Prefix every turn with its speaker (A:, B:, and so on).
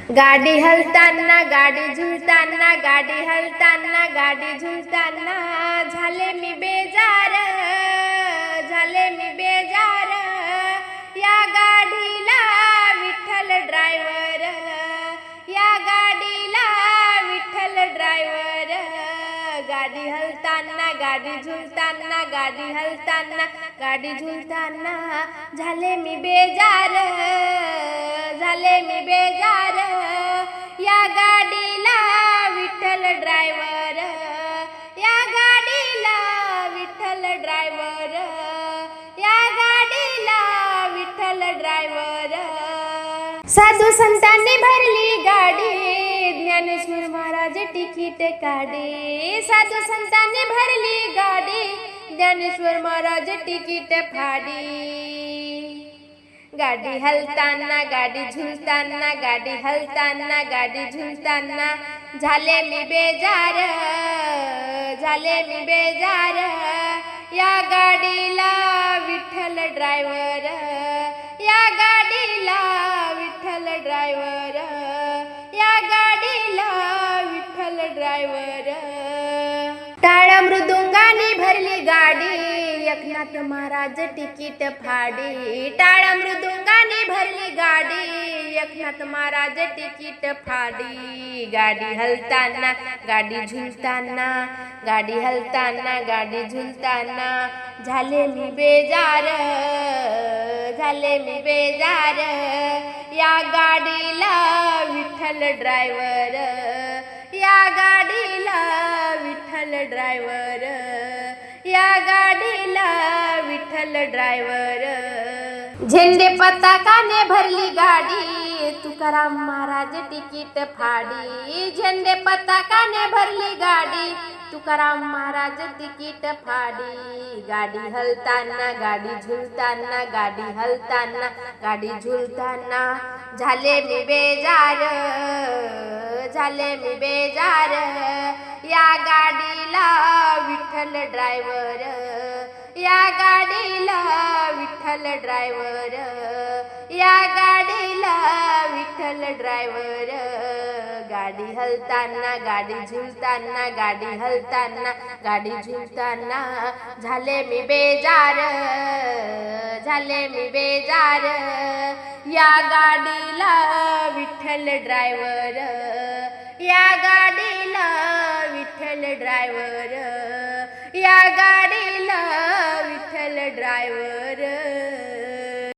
A: गाडी हलताना गाडी झुलताना गाडी हलताना गाडी झुलताना झाले मी बेजार या गाडीला विठ्ठल ड्रायव्हर या गाडीला विठ्ठल ड्रायव्हर गाडी हलताना गाडी झुलताना गाडी हलताना गाडी झुलताना झाले मी बेजार या गाडीला विठ्ठल ड्रायव्हर या गाडीला विठ्ठल ड्रायव्हर या गाडीला विठ्ठल ड्रायव्हर साधू संतांनी भरली गाडी ज्ञानेश्वर महाराज तिकीट काढे साधू संतांनी भरली गाडी ज्ञानेश्वर महाराज तिकीट फाडी गाडी हलताना गाडी झुलताना गाडी हलताना गाडी झुलताना झाले मी बेजार या गाडीला विठ्ठल ड्रायव्हर या गाडीला विठ्ठल ड्रायव्हर या गाडीला विठ्ठल ड्रायव्हर टाळ मृदुंगाने भरली गाडी एकनाथ महाराज तिकीट फाडी टाळ मृदुंगाने भरली गाडी एकनाथ महाराज तिकीट फाडी गाडी हलताना गाडी झुलताना गाडी हलताना गाडी झुलताना झाले मी बेजार या गाडीला विठ्ठल ड्रायव्हर या गाडीला विठ्ठल ड्रायव्हर या गाडीला विठ्ठल ड्रायव्हर झेंडे पताकाने भरली गाडी तुकाराम महाराज तिकीट फाडी झेंडे पताकाने भरली गाडी तुकाराम महाराज तिकीट फाडी गाडी हलताना गाडी झुलताना गाडी हलताना गाडी झुलताना झाले मी बेजार या गाडीला विठ्ठल ड्रायव्हर या गाडीला विठ्ठल ड्रायव्हर या गाडीला विठ्ठल ड्रायव्हर गाडी हलताना गाडी झुलताना गाडी हलताना गाडी झुलताना झाले मी बेजार या गाडीला विठ्ठल ड्रायव्हर या गाडीला विठ्ठल ड्रायव्हर या गाडीला विठ्ठल ड्रायव्हर